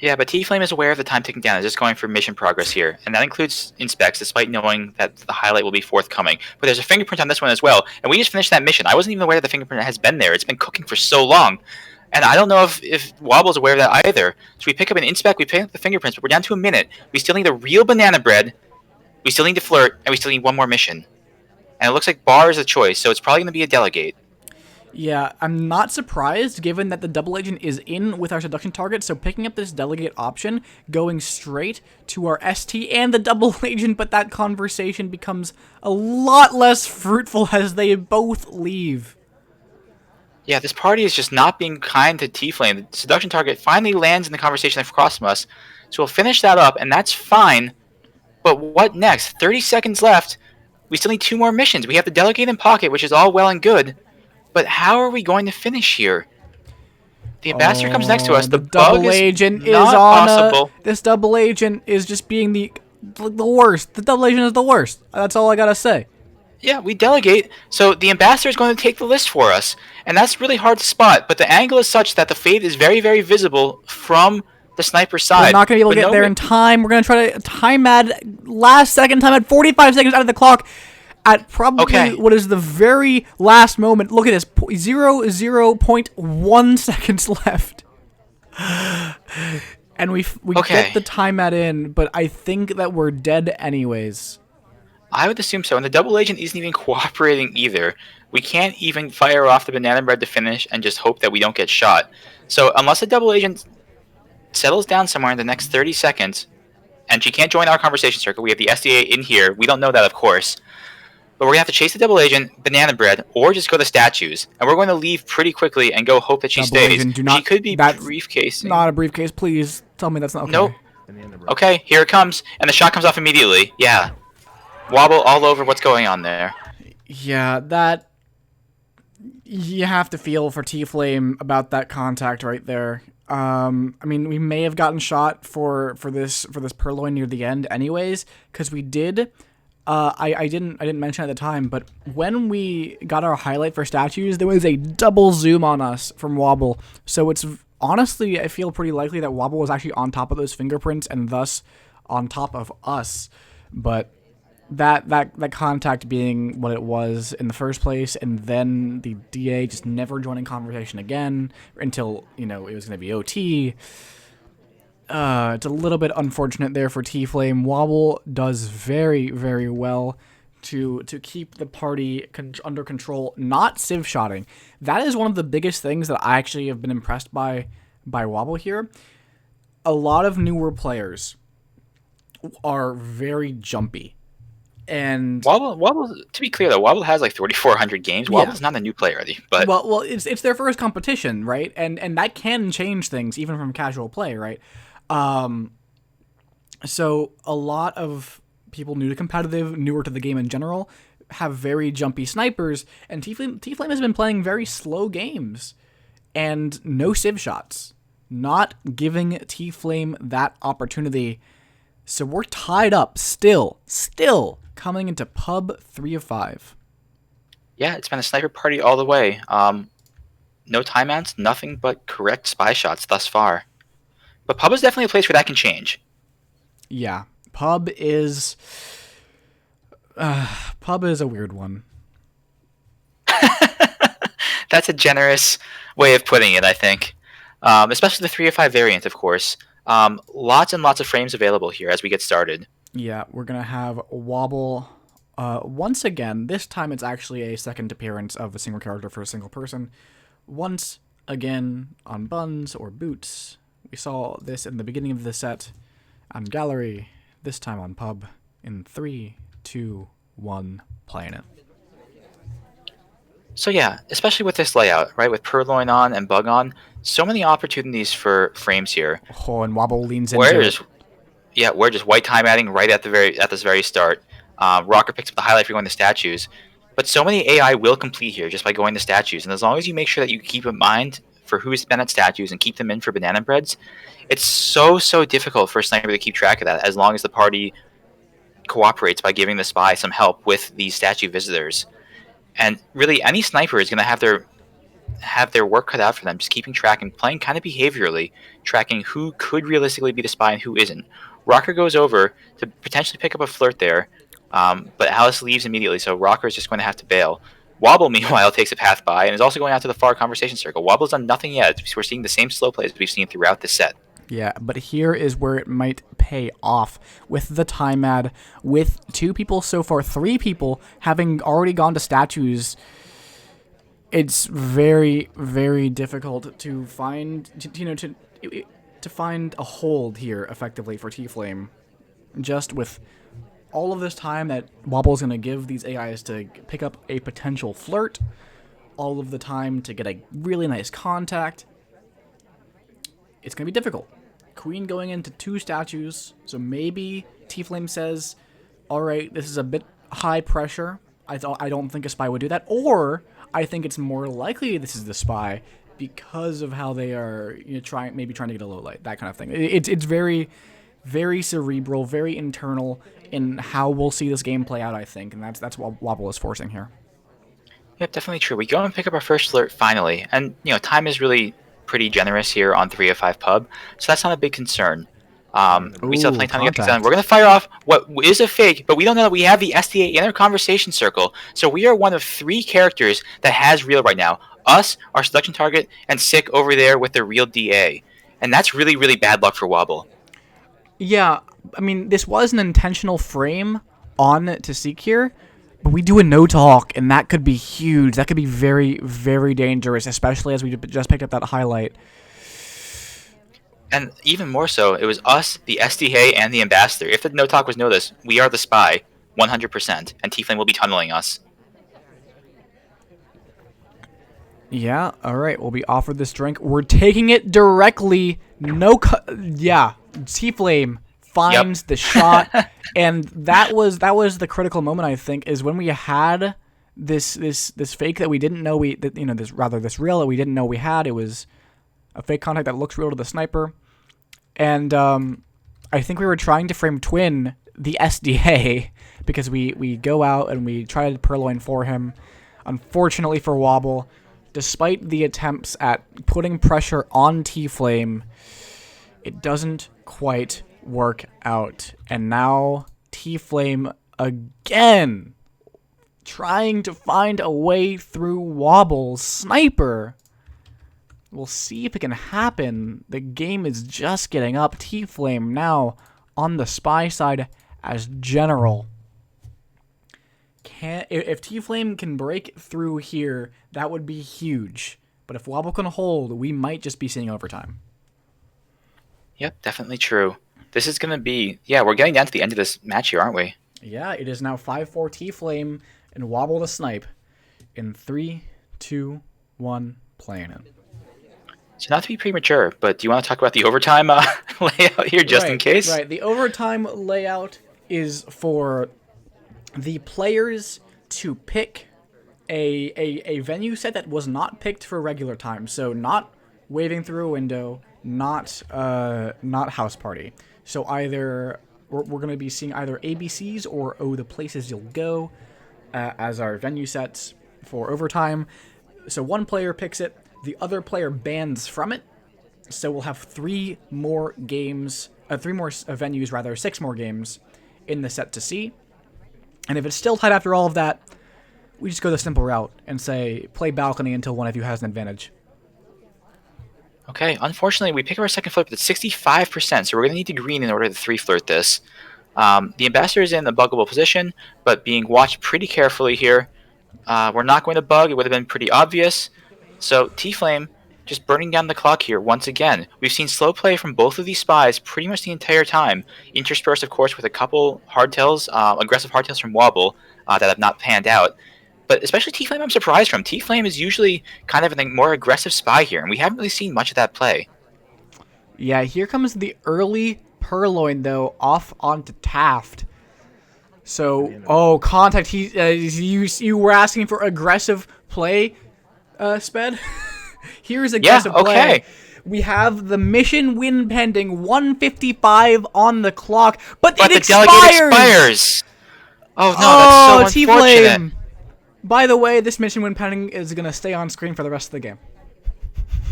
Yeah, but Tflameee is aware of the time ticking down. It's just going for mission progress here, and that includes inspects, despite knowing that the highlight will be forthcoming. But there's a fingerprint on this one as well, and we just finished that mission. I wasn't even aware the fingerprint has been there. It's been cooking for so long. And I don't know if Wobble's aware of that either. So we pick up an inspect, we pick up the fingerprints, but we're down to a minute. We still need a real banana bread, we still need to flirt, and we still need one more mission. And it looks like Bar is a choice, so it's probably going to be a delegate. Yeah, I'm not surprised given that the double agent is in with our seduction target, so picking up this delegate option, going straight to our ST and the double agent, but that conversation becomes a lot less fruitful as they both leave. Yeah, this party is just not being kind to Tflameee. The seduction target finally lands in the conversation across from us, so we'll finish that up, and that's fine. But what next? 30 seconds left. We still need 2 more missions. We have the delegate in pocket, which is all well and good. But how are we going to finish here? The ambassador comes next to us. The double bug agent is is not on possible. This double agent is just being the worst. The double agent is the worst. That's all I gotta say. Yeah, we delegate, so the ambassador is going to take the list for us, and that's really hard to spot, but the angle is such that the fade is very, very visible from the sniper's side. We're not going to be able to get there in time. We're going to try to time add last second, time add 45 seconds out of the clock at probably what is the very last moment. Look at this, 0.1 seconds left. And we get the time add in, but I think that we're dead anyways. I would assume so, and the double agent isn't even cooperating either. We can't even fire off the banana bread to finish and just hope that we don't get shot. So unless the double agent settles down somewhere in the next 30 seconds, and she can't join our conversation circle, we have the SDA in here. We don't know that, of course. But we're going to have to chase the double agent, banana bread, or just go to statues. And we're going to leave pretty quickly and go hope that she stays. Agent, do not, she could be briefcasing. Not a briefcase, please. Tell me that's not okay. Nope. Okay, here it comes. And the shot comes off immediately. Yeah. Wobble all over what's going on there. Yeah, that... You have to feel for Tflameee about that contact right there. I mean, we may have gotten shot for this purloin near the end anyways, because we did... I didn't mention at the time, but when we got our highlight for statues, there was a double zoom on us from Wobble. So it's honestly, I feel pretty likely that Wobble was actually on top of those fingerprints and thus on top of us. But that contact being what it was in the first place, and then the DA just never joining conversation again until it was going to be OT. It's a little bit unfortunate there for Tflameee. Wobble does very, very well to keep the party under control, not civ-shotting. That is one of the biggest things that I actually have been impressed by Wobble here. A lot of newer players are very jumpy. And Wobble, to be clear though, Wobble has like 3,400 games. Wobble's not a new player, but well, it's their first competition, right? And that can change things even from casual play, right? So a lot of people new to competitive, newer to the game in general, have very jumpy snipers, and Tflameee has been playing very slow games and no civ shots, not giving Tflameee that opportunity. So we're tied up still coming into pub 3 of 5. Yeah, it's been a sniper party all the way. No timeouts, nothing but correct spy shots thus far. But pub is definitely a place where that can change. Yeah, pub is a weird one. That's a generous way of putting it, I think. Especially the 3 of 5 variant, of course. Lots and lots of frames available here as we get started. Yeah, we're going to have Wobble once again. This time it's actually a second appearance of a single character for a single person. Once again on buns or boots. We saw this in the beginning of the set on gallery, this time on pub in 3, 2, 1, playing it. So yeah, especially with this layout, right, with Purloin on and Bug on, so many opportunities for frames here. Oh, and Wobble leans into Where it. is we're just white time adding right at this very start. Rocker picks up the highlight for going to statues, but so many AI will complete here just by going to statues. And as long as you make sure that you keep in mind for who is spent at statues and keep them in for banana breads, it's so difficult for a sniper to keep track of that. As long as the party cooperates by giving the spy some help with these statue visitors, and really any sniper is going to have their work cut out for them, just keeping track and playing kind of behaviorally, tracking who could realistically be the spy and who isn't. Rocker goes over to potentially pick up a flirt there, but Alice leaves immediately, so Rocker is just going to have to bail. Wobble, meanwhile, takes a path by and is also going out to the far conversation circle. Wobble's done nothing yet. We're seeing the same slow plays we've seen throughout this set. Yeah, but here is where it might pay off with the time ad, with 2 people so far, 3 people having already gone to statues. It's very, very difficult to find, to find a hold here effectively for Tflameee. Just with all of this time that Wobble's going to give these AIs to pick up a potential flirt, all of the time to get a really nice contact, it's going to be difficult. Queen going into 2 statues, so maybe Tflameee says, all right, this is a bit high pressure. I don't think a spy would do that, or I think it's more likely this is the spy because of how they are trying to get a low light, that kind of thing. It's very, very cerebral, very internal in how we'll see this game play out, I think, and that's what Wobble is forcing here. Yep, definitely true. We go and pick up our first flirt finally, and time is really pretty generous here on 3 of 5 pub, so that's not a big concern. We still have plenty of time to get things done. We're going to fire off what is a fake, but we don't know that we have the SDA in our conversation circle, so we are one of 3 characters that has real right now. Us, our selection target, and Sick over there with the real DA. And that's really, really bad luck for Wobble. Yeah, I mean, this was an intentional frame on to Seek here, but we do a no talk, and that could be huge. That could be very, very dangerous, especially as we just picked up that highlight. And even more so, it was us, the SDA, and the Ambassador. If the no talk was noticed, we are the spy, 100%, and Tflameee will be tunneling us. Yeah, alright, we'll be offered this drink. We're taking it directly. Yeah, Tflameee finds the shot, and that was the critical moment, I think, is when we had this fake that we didn't know this real that we didn't know we had. It was a fake contact that looks real to the sniper, and I think we were trying to frame Twin the SDA because we go out and we try to purloin for him. Unfortunately for Wobble, despite the attempts at putting pressure on Tflameee, it doesn't quite work out. And now Tflameee again trying to find a way through Wobble's sniper. We'll see if it can happen. The game is just getting up. Tflameee now on the spy side as general. If Tflameee can break through here, that would be huge. But if Wobble can hold, we might just be seeing overtime. Yep, definitely true. This is going to be... Yeah, we're getting down to the end of this match here, aren't we? Yeah, it is now 5-4 Tflameee and Wobble to snipe in 3, 2, 1, playing it. So not to be premature, but do you want to talk about the overtime layout here just in case? Right, the overtime layout is for the players to pick a venue set that was not picked for regular time. So not waving through a window, not house party. So either we're going to be seeing either ABCs or the places you'll go as our venue sets for overtime. So one player picks it, the other player bans from it. So we'll have 3 more games, 3 more venues rather, 6 more games in the set to see. And if it's still tight after all of that, we just go the simple route and say, play balcony until one of you has an advantage. Okay, unfortunately, we pick up our second flirt, but it's 65%, so we're going to need to green in order to 3-flirt this. The Ambassador is in a buggable position, but being watched pretty carefully here. We're not going to bug. It would have been pretty obvious. So Tflameee just burning down the clock here once again. We've seen slow play from both of these spies pretty much the entire time, interspersed, of course, with a couple hardtails, aggressive hardtails from Wobble. that have not panned out. But especially Tflameee, I'm surprised from. Tflameee is usually kind of a more aggressive spy here, and we haven't really seen much of that play. Yeah, here comes the early Purloin, though, off onto Taft. So, contact. You were asking for aggressive play, Sped? Here's aggressive play. We have the mission win pending, 155 on the clock, but it expires! Delegate expires! Oh no, that's so unfortunate. By the way, this mission win pending is going to stay on screen for the rest of the game.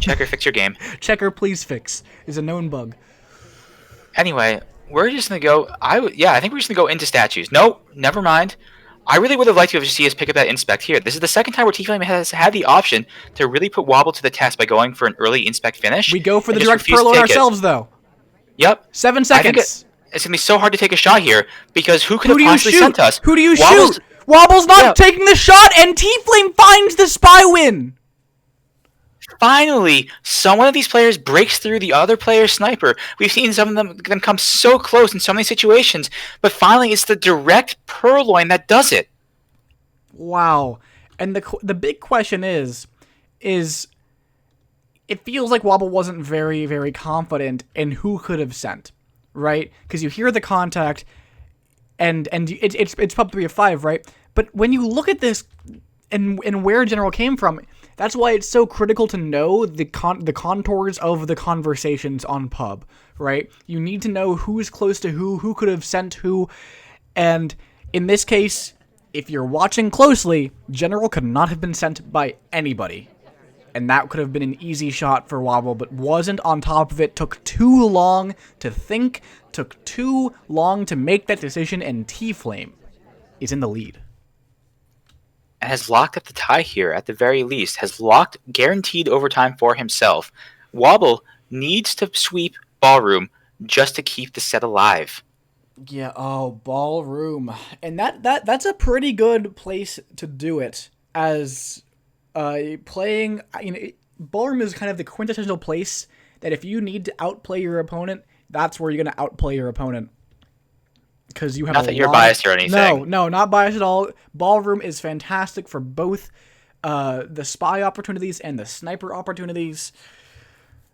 Checker, fix your game. Checker, please fix. Is a known bug. Anyway, we're just going to go... I think we're just going to go into statues. Nope, never mind. I really would have liked to see us pick up that inspect here. This is the second time where Tflameee has had the option to really put Wobble to the test by going for an early inspect finish. We go for the direct Purloin ourselves, though. Yep. 7 seconds. It's going to be so hard to take a shot here, because who could have possibly sent us? Who do you shoot? Wobble's not taking the shot, and Tflameee finds the spy win! Finally, one of these players breaks through the other player's sniper. We've seen some of them come so close in so many situations, but finally it's the direct Purloin that does it. Wow. And the big question is it feels like Wobble wasn't very, very confident in who could have sent, right? Because you hear the contact, and it's probably a 5, right? But when you look at this and where General came from, that's why it's so critical to know the contours of the conversations on pub, right? You need to know who's close to who could have sent who, and in this case, if you're watching closely, General could not have been sent by anybody. And that could have been an easy shot for Wobble, but wasn't on top of it, took too long to think, took too long to make that decision, and Tflameee is in the lead. And has locked up the tie here, at the very least. Has locked guaranteed overtime for himself. Wobble needs to sweep Ballroom just to keep the set alive. Yeah, Ballroom. And that's a pretty good place to do it, as playing... Ballroom is kind of the quintessential place that if you need to outplay your opponent, that's where you're going to outplay your opponent. Because you have not that you're biased or anything. No, not biased at all. Ballroom is fantastic for both the spy opportunities and the sniper opportunities.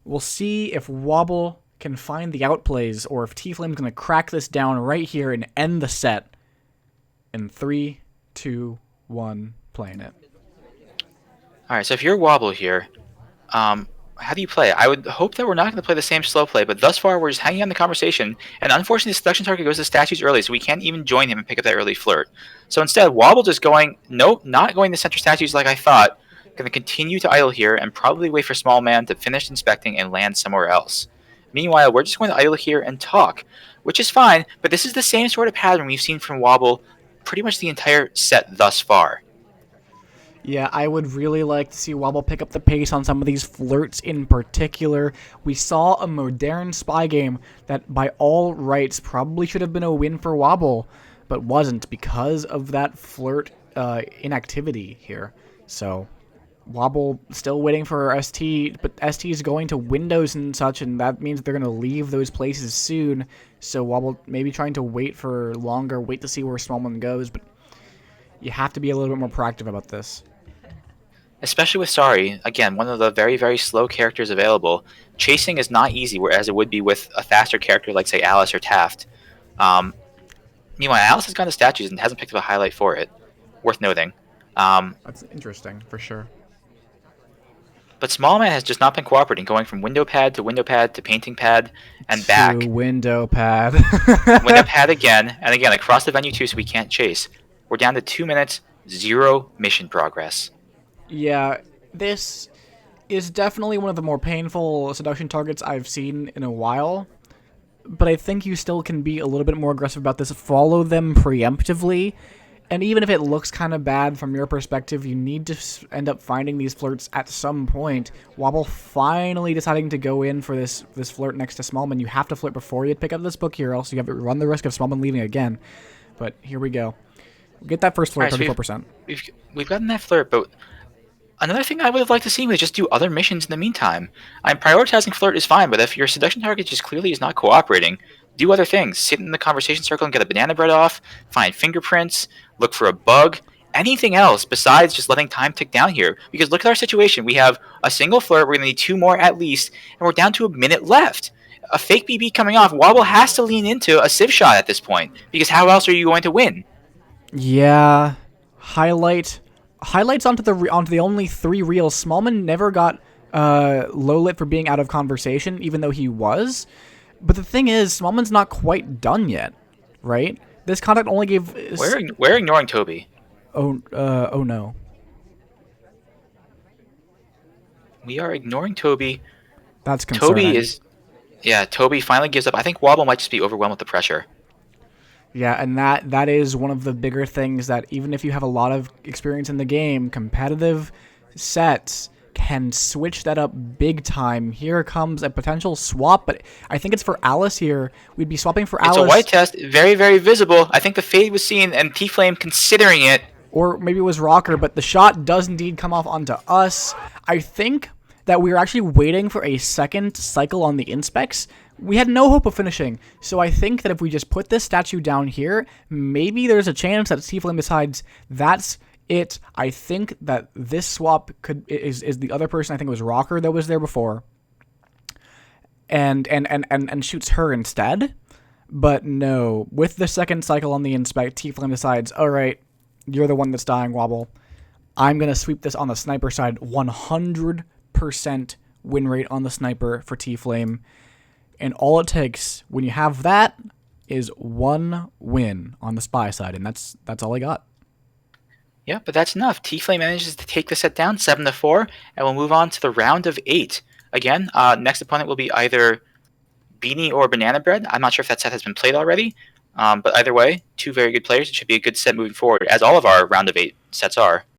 We'll see if Wobble can find the outplays, or if Tflamee's going to crack this down right here and end the set in 3, 2, 1, playing it. All right, so if you're Wobble here, how do you play? I would hope that we're not going to play the same slow play, but thus far we're just hanging on the conversation, and unfortunately the seduction target goes to statues early, so we can't even join him and pick up that early flirt. So instead, Wobble just going, nope, not going to center statues like I thought, going to continue to idle here and probably wait for Small Man to finish inspecting and land somewhere else. Meanwhile, we're just going to idle here and talk, which is fine, but this is the same sort of pattern we've seen from Wobble pretty much the entire set thus far. Yeah, I would really like to see Wobble pick up the pace on some of these flirts in particular. We saw a modern spy game that by all rights probably should have been a win for Wobble, but wasn't because of that flirt inactivity here. So Wobble still waiting for ST, but ST is going to Windows and such, and that means they're going to leave those places soon. So Wobble maybe trying to wait for longer, wait to see where Smallman goes, but you have to be a little bit more proactive about this. Especially with Sari, again, one of the very, very slow characters available. Chasing is not easy, whereas it would be with a faster character like, say, Alice or Taft. Meanwhile, Alice has gone to statues and hasn't picked up a highlight for it. Worth noting. That's interesting, for sure. But Small Man has just not been cooperating, going from window pad to painting pad and back. To window pad. Window pad again, and again, across the venue too, so we can't chase. We're down to 2 minutes, 0 mission progress. Yeah, this is definitely one of the more painful seduction targets I've seen in a while, but I think you still can be a little bit more aggressive about this. Follow them preemptively, and even if it looks kind of bad from your perspective, you need to end up finding these flirts at some point. Wobble finally deciding to go in for this flirt next to Smallman. You have to flirt before you pick up this book here, else you have to run the risk of Smallman leaving again. But here we go. Get that first flirt, 34%. We've gotten that flirt, but another thing I would have liked to see was just do other missions in the meantime. I'm prioritizing flirt is fine, but if your seduction target just clearly is not cooperating, do other things. Sit in the conversation circle and get a banana bread off, find fingerprints, look for a bug, anything else besides just letting time tick down here. Because look at our situation. We have a single flirt. We're going to need 2 more at least, and we're down to a minute left. A fake BB coming off. Wobble has to lean into a civ shot at this point, because how else are you going to win? Yeah, highlights onto the only 3 reels. Smallman never got low lit for being out of conversation, even though he was. But the thing is, Smallman's not quite done yet, right? This contact only gave. We're ignoring Toby. Oh no. We are ignoring Toby. That's concerning. Toby finally gives up. I think Wobble might just be overwhelmed with the pressure. Yeah, and that is one of the bigger things that even if you have a lot of experience in the game, competitive sets can switch that up big time. Here comes a potential swap, but I think it's for Alice here. We'd be swapping for Alice. It's a white test, very, very visible. I think the fade was seen, and Tflameee considering it. Or maybe it was Rocker, but the shot does indeed come off onto us. I think that we were actually waiting for a second cycle on the inspects. We had no hope of finishing, so I think that if we just put this statue down here, maybe there's a chance that Tflameee decides that's it. I think that this swap is the other person. I think it was Rocker that was there before, and shoots her instead. But no, with the second cycle on the inspect, Tflameee decides, all right, you're the one that's dying, Wobble. I'm gonna sweep this on the sniper side. 100% win rate on the sniper for Tflameee. And all it takes when you have that is 1 win on the spy side, and that's all I got. Yeah, but that's enough. Tflameee manages to take the set down 7-4, and we'll move on to the round of 8. Again, next opponent will be either Beanie or Banana Bread. I'm not sure if that set has been played already, but either way, 2 very good players. It should be a good set moving forward, as all of our round of 8 sets are.